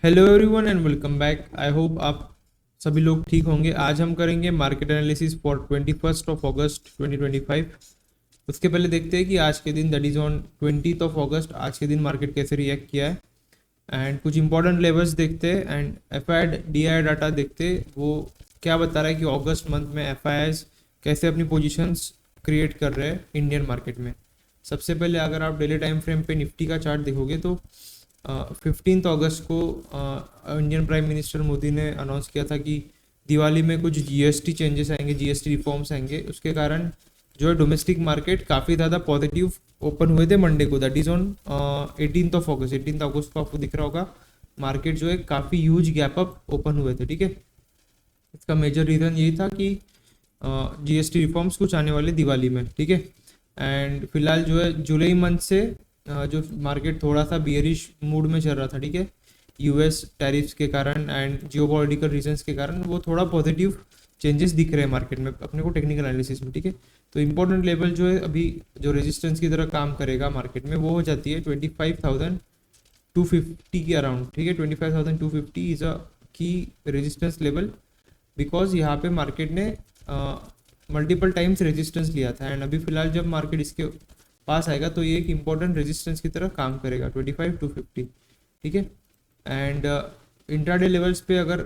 Hello everyone and welcome back. I hope आप सभी लोग ठीक होंगे। आज हम करेंगे मार्केट एनालिसिस फॉर 21 अगस्त 2025। उसके पहले देखते हैं कि आज के दिन दैट इज़ ऑन 20 अगस्त आज के दिन मार्केट कैसे रिएक्ट किया है एंड कुछ इंपॉर्टेंट लेवल्स देखते हैं and F I D I data देखते हैं वो क्या बता रहा है कि अगस्त मंथ में एफ आई कैसे अपनी पोजिशंस क्रिएट कर रहे हैं इंडियन मार्केट में। सबसे पहले अगर आप डेली टाइम फ्रेम पे निफ्टी का चार्ट देखोगे तो 15 अगस्त को इंडियन प्राइम मिनिस्टर मोदी ने अनाउंस किया था कि दिवाली में कुछ जीएसटी चेंजेस आएंगे, जीएसटी रिफॉर्म्स आएंगे। उसके कारण जो है डोमेस्टिक मार्केट काफ़ी ज़्यादा पॉजिटिव ओपन हुए थे मंडे को, दैट इज़ ऑन 18 अगस्त को आपको दिख रहा होगा मार्केट जो है काफ़ी ह्यूज गैप अप ओपन हुए थे। ठीक है, इसका मेजर रीज़न यही था कि जीएसटी रिफॉर्म्स कुछ आने वाले दिवाली में। ठीक है, एंड फिलहाल जो है जुलाई मंथ से जो मार्केट थोड़ा सा बियरिश मूड में चल रहा था, ठीक है, यूएस टैरिफ्स के कारण एंड जियोपॉलिटिकल रीजंस के कारण वो थोड़ा पॉजिटिव चेंजेस दिख रहे हैं मार्केट में अपने को टेक्निकल एनालिसिस में। ठीक है, तो इंपॉर्टेंट लेवल जो है अभी जो रेजिस्टेंस की तरह काम करेगा मार्केट में वो हो जाती है 25,250 के अराउंड। ठीक है, 25,250 इज अ की रेजिस्टेंस लेवल बिकॉज यहाँ पे मार्केट ने मल्टीपल टाइम्स रेजिस्टेंस लिया था एंड अभी फिलहाल जब मार्केट इसके पास आएगा तो ये एक इंपॉर्टेंट रेजिस्टेंस की तरह काम करेगा 25,250। ठीक है, एंड इंट्राडे लेवल्स पे अगर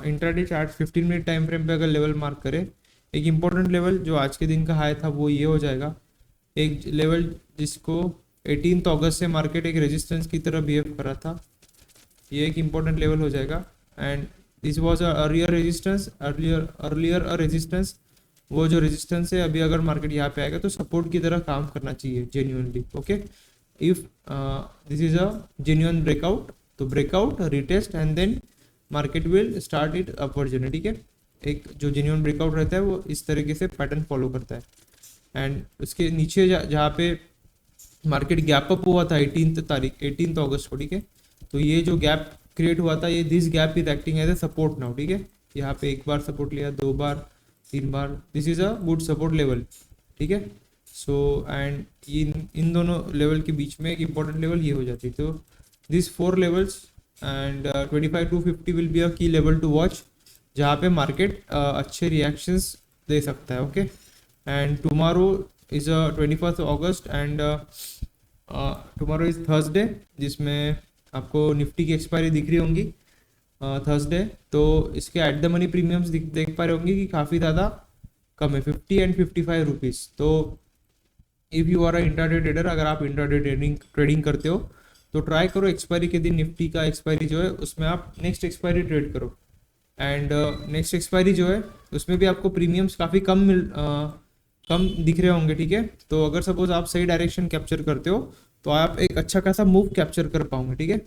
intraday chart 15 minute time frame पे अगर लेवल मार्क करे, एक इंपॉर्टेंट लेवल जो आज के दिन का हाई था वो ये हो जाएगा, एक लेवल जिसको 18 अगस्त से मार्केट एक रेजिस्टेंस की तरह बिहेव कर रहा था, ये एक इंपॉर्टेंट लेवल हो जाएगा and this was earlier resistance, earlier a resistance. वो जो रेजिस्टेंस है अभी अगर मार्केट यहाँ पे आएगा तो सपोर्ट की तरह काम करना चाहिए genuinely. Okay, if this is a genuine breakout तो breakout retest and then market will start it upward journey. ठीक है, एक जो जेन्युइन ब्रेकआउट रहता है वो इस तरीके से पैटर्न फॉलो करता है एंड उसके नीचे जहाँ पे मार्केट गैप अप हुआ था 18 अगस्त को, ठीक है, तो ये जो गैप क्रिएट हुआ था, ये this gap is acting as a support now. ठीक है, यहाँ पे एक बार सपोर्ट लिया, दो बार, तीन बार, this is a good support level. ठीक है, सो एंड इन दोनों लेवल के बीच में एक इंपॉर्टेंट लेवल ये हो जाती है। तो this 4 levels and 25,250 will be अ की लेवल टू वॉच जहाँ पे मार्केट अच्छे रिएक्शंस दे सकता है। Okay, and tomorrow is a 21 August and tomorrow is Thursday जिसमें आपको निफ्टी की एक्सपायरी दिख रही होंगी थर्सडे। तो इसके एट द मनी प्रीमियम्स देख पा रहे होंगे कि काफ़ी ज़्यादा कम है, 50 एंड 55 रुपीज़। तो if you are a intraday trader, अगर आप इंट्राडे ट्रेडिंग करते हो तो ट्राई करो एक्सपायरी के दिन निफ्टी का एक्सपायरी जो है उसमें आप नेक्स्ट एक्सपायरी ट्रेड करो एंड नेक्स्ट एक्सपायरी जो है उसमें भी आपको प्रीमियम्स काफ़ी कम दिख रहे होंगे। ठीक है, तो अगर सपोज आप सही डायरेक्शन कैप्चर करते हो तो आप एक अच्छा खासा मूव कैप्चर कर पाओगे। ठीक है,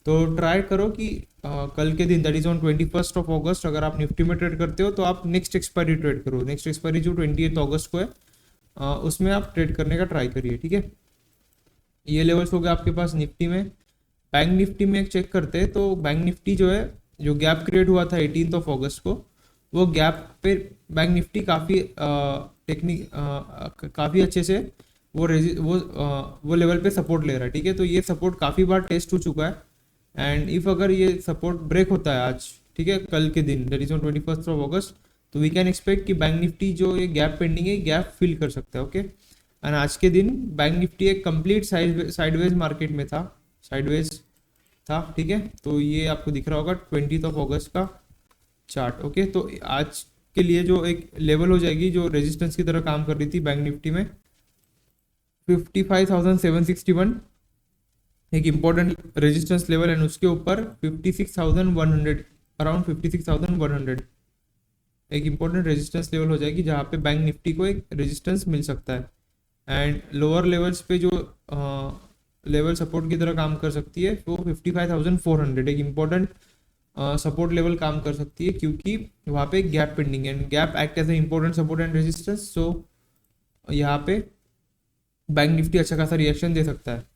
तो ट्राई करो कि कल के दिन दैट इज ऑन 21 अगस्त अगर आप निफ्टी में ट्रेड करते हो तो आप नेक्स्ट एक्सपायरी ट्रेड करो। नेक्स्ट एक्सपायरी जो 28 अगस्त को है उसमें आप ट्रेड करने का ट्राई करिए। ठीक है, ये लेवल्स हो गए आपके पास निफ्टी में। बैंक निफ्टी में एक चेक करते हैं तो बैंक निफ्टी जो है जो गैप क्रिएट हुआ था 18 अगस्त को, वो गैप पे बैंक निफ्टी काफ़ी अच्छे से वो लेवल पे सपोर्ट ले रहा है। ठीक है, तो ये सपोर्ट काफ़ी बार टेस्ट हो चुका है एंड इफ अगर ये सपोर्ट ब्रेक होता है आज, ठीक है, कल के दिन दैट इज ऑन 21 अगस्त, तो वी कैन एक्सपेक्ट कि बैंक निफ्टी जो ये गैप पेंडिंग है गैप फिल कर सकता है। ओके, एंड आज के दिन बैंक निफ्टी एक कंप्लीट साइडवेज मार्केट में था, साइडवेज था। ठीक है, तो ये आपको दिख रहा होगा 20 अगस्त का चार्ट। ओके, तो आज के लिए जो एक लेवल हो जाएगी जो रेजिस्टेंस की तरह काम कर रही थी बैंक निफ्टी में 55,761 एक इम्पॉर्टेंट रेजिस्टेंस लेवल एंड उसके ऊपर 56,100 अराउंड 56,100 एक इम्पॉर्टेंट रेजिस्टेंस लेवल हो जाएगी जहाँ पे बैंक निफ्टी को एक रेजिस्टेंस मिल सकता है एंड लोअर लेवल्स पे जो लेवल सपोर्ट की तरह काम कर सकती है वो 55,400 एक इम्पॉर्टेंट सपोर्ट लेवल काम कर सकती है क्योंकि वहाँ पे gap pending and gap act as a important support and resistance. So यहाँ पे बैंक निफ्टी अच्छा खासा रिएक्शन दे सकता है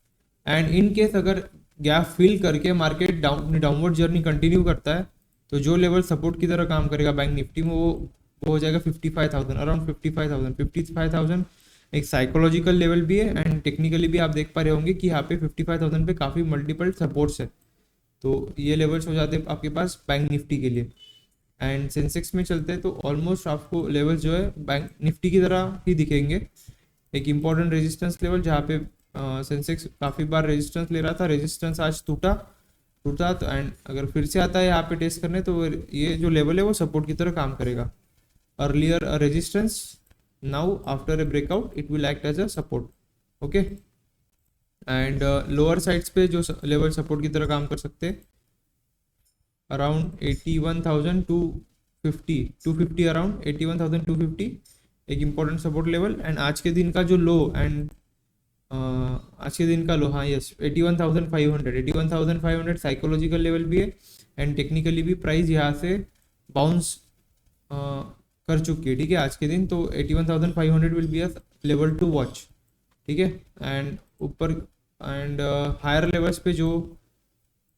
एंड इन केस अगर गैप फिल करके मार्केट डाउनवर्ड जर्नी कंटिन्यू करता है तो जो लेवल सपोर्ट की तरह काम करेगा बैंक निफ्टी में वो हो जाएगा 55,000 अराउंड 55,000 एक साइकोलॉजिकल लेवल भी है एंड टेक्निकली भी आप देख पा रहे होंगे कि यहाँ पे 55,000 पे काफ़ी मल्टीपल सपोर्ट्स है। तो ये लेवल्स हो जाते हैं आपके पास बैंक निफ्टी के लिए। एंड सेंसेक्स में चलते हैं तो ऑलमोस्ट आपको लेवल्स जो है बैंक निफ्टी की तरह ही दिखेंगे। एक इम्पॉर्टेंट रेजिस्टेंस लेवल जहाँ पे सेंसेक्स काफ़ी बार रेजिस्टेंस ले रहा था, रेजिस्टेंस आज टूटा तो एंड अगर फिर से आता है यहाँ पे टेस्ट करने तो ये जो लेवल है वो सपोर्ट की तरह काम करेगा। Earlier resistance, now after a breakout it will act as a support. Okay, and lower sides पे जो लेवल सपोर्ट की तरह काम कर सकते हैं अराउंड 81,250 अराउंड 81,250 एक इम्पॉर्टेंट सपोर्ट लेवल। एंड आज के दिन का जो लो एंड आज के दिन का लो, हाँ यस 81,500 साइकोलॉजिकल लेवल भी है एंड टेक्निकली भी प्राइस यहाँ से बाउंस कर चुकी है। ठीक है, आज के दिन तो 81,500 will be a level to watch. ठीक है, एंड ऊपर एंड हायर लेवल्स पे जो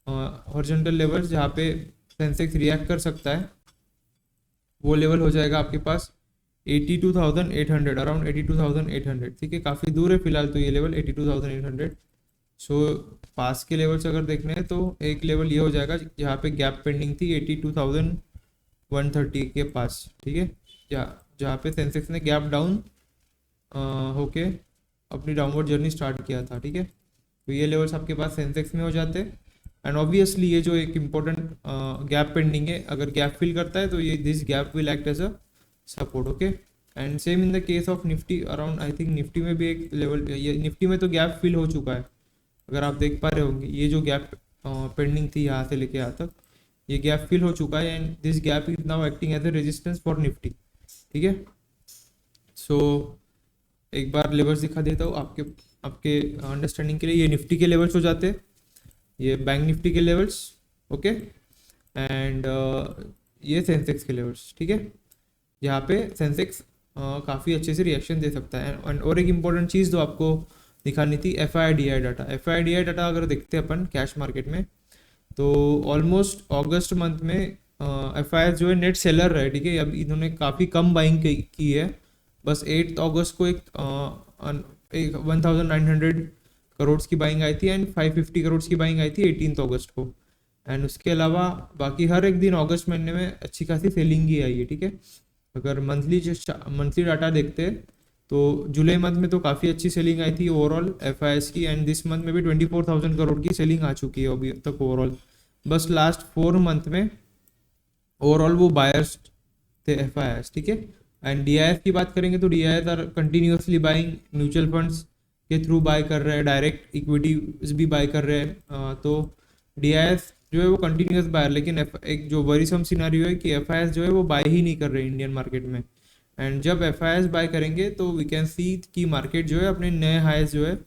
हॉरिजॉन्टल लेवल्स जहाँ पे सेंसेक्स रिएक्ट कर सकता है वो लेवल हो जाएगा आपके पास 82,800 अराउंड 82,800। ठीक है, काफ़ी दूर है फिलहाल तो ये लेवल 82,800। सो पास के लेवल्स अगर देखने हैं तो एक लेवल ये हो जाएगा जहाँ पे गैप पेंडिंग थी 82,130 के पास। ठीक है, जहाँ पे सेंसेक्स ने गैप डाउन होके अपनी डाउनवर्ड जर्नी स्टार्ट किया था। ठीक है, तो ये लेवल्स आपके पास सेंसेक्स में हो जाते हैं। एंड ऑब्वियसली ये जो एक इम्पोर्टेंट गैप पेंडिंग है, अगर गैप फिल करता है तो ये this gap will act as a support. Okay, and same in the case of Nifty around I think Nifty में भी एक लेवल, ये निफ्टी में तो गैप फिल हो चुका है अगर आप देख पा रहे होंगे। ये जो गैप पेंडिंग थी यहाँ से लेके यहाँ तक ये गैप फिल हो चुका है and this gap is now acting as a resistance for Nifty. ठीक है, सो एक बार लेवल्स दिखा देता हूँ आपके अंडरस्टैंडिंग के लिए। ये निफ्टी के लेवल्स हो जाते हैं, ये बैंक निफ्टी के लेवल्स। ओके, एंड ये सेंसेक्स के लेवल्स। ठीक है, यहाँ पे सेंसेक्स काफ़ी अच्छे से रिएक्शन दे सकता है। एंड और एक इम्पॉर्टेंट चीज़ जो आपको दिखानी थी FIDI डाटा। FIDI डाटा अगर देखते हैं अपन कैश मार्केट में तो ऑलमोस्ट अगस्त मंथ में FIS जो है नेट सेलर रहे। ठीक है, अब इन्होंने काफ़ी कम बाइंग की है, बस 8 अगस्त को एक 1,900 करोड़ की बाइंग आई थी एंड 550 करोड़ की बाइंग आई थी 18 अगस्त को। एंड उसके अलावा बाकी हर एक दिन अगस्त महीने में अच्छी खासी सेलिंग ही आई है। ठीक है, अगर मंथली डाटा देखते हैं तो जुलाई मंथ में तो काफ़ी अच्छी सेलिंग आई थी ओवरऑल FIS की एंड दिस मंथ में भी 24,000 करोड़ की सेलिंग आ चुकी है अभी तक ओवरऑल। बस लास्ट 4 मंथ में ओवरऑल वो बायर्स थे FIS। ठीक है, एंड DIS की बात करेंगे तो DIS are continuously buying, mutual funds के थ्रू बाय कर रहे हैं, डायरेक्ट इक्विटीज भी बाय कर रहे हैं। तो DIS जो है वो कंटिन्यूस बायर, लेकिन एक जो वरीसम सिनारियो है कि FIS जो है वो बाय ही नहीं कर रहे इंडियन मार्केट में। एंड जब FIS बाय करेंगे तो वी कैन सी कि मार्केट जो है अपने नए हाईज जो है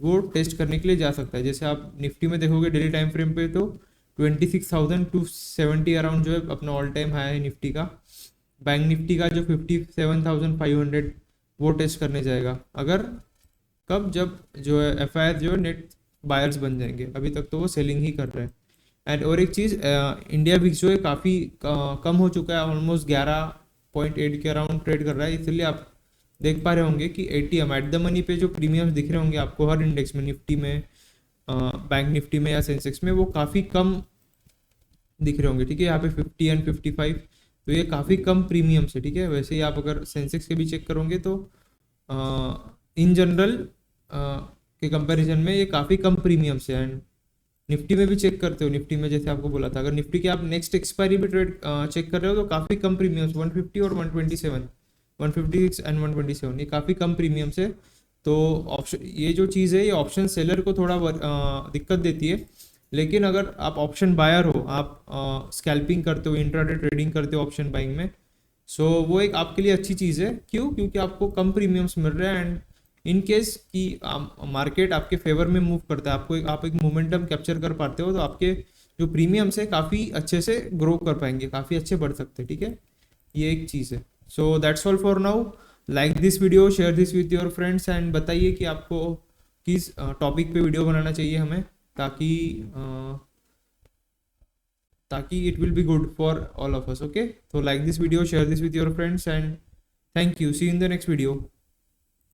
वो टेस्ट करने के लिए जा सकता है। जैसे आप निफ्टी में देखोगे डेली टाइम फ्रेम पे तो 26,270 अराउंड जो है अपना ऑल टाइम हाई है निफ्टी का। बैंक निफ्टी का जो 57,500 वो टेस्ट करने जाएगा अगर कब, जब जो है FIS जो है नेट बायर्स बन जाएंगे। अभी तक तो वो सेलिंग ही कर रहे हैं। एंड और एक चीज़, इंडिया विक्स जो है काफ़ी कम हो चुका है, ऑलमोस्ट 11.8 के अराउंड ट्रेड कर रहा है। इसलिए आप देख पा रहे होंगे कि ATM एट द मनी पे जो प्रीमियम्स दिख रहे होंगे आपको हर इंडेक्स में, निफ्टी में, बैंक निफ्टी में या सेंसेक्स में, वो काफ़ी कम दिख रहे होंगे। ठीक है, यहाँ पे 50 एंड 55 तो ये काफ़ी कम प्रीमियम से। ठीक है, वैसे ही आप अगर सेंसेक्स के भी चेक करोगे तो इन जनरल के कंपैरिजन में ये काफ़ी कम प्रीमियम से। एंड निफ्टी में भी चेक करते हो, निफ्टी में जैसे आपको बोला था, अगर निफ्टी के आप नेक्स्ट एक्सपायरी भी ट्रेड चेक कर रहे हो तो काफ़ी कम प्रीमियम्स 150 और 127, 156 एंड 127 ये काफ़ी कम प्रीमियम से। तो ऑप्शन, ये जो चीज़ है ये ऑप्शन सेलर को थोड़ा दिक्कत देती है। लेकिन अगर आप ऑप्शन बायर हो, आप स्कैल्पिंग करते हो, इंट्राडे ट्रेडिंग करते हो ऑप्शन बाइंग में, सो वो एक आपके लिए अच्छी चीज़ है। क्यों? क्योंकि आपको कम प्रीमियम्स मिल रहे हैं एंड इन केस कि मार्केट आपके फेवर में मूव करता है, आप एक मोमेंटम कैप्चर कर पाते हो तो आपके जो प्रीमियम्स है काफ़ी अच्छे से ग्रो कर पाएंगे, काफ़ी अच्छे बढ़ सकते हैं। ठीक है, ये एक चीज़ है। So that's all for now. Like this video, share this with your friends and बताइए कि आपको किस टॉपिक पे वीडियो बनाना चाहिए हमें, ताकि it will be good for all of us. Okay, तो like this video, share this with your friends and thank you. See you in the next video.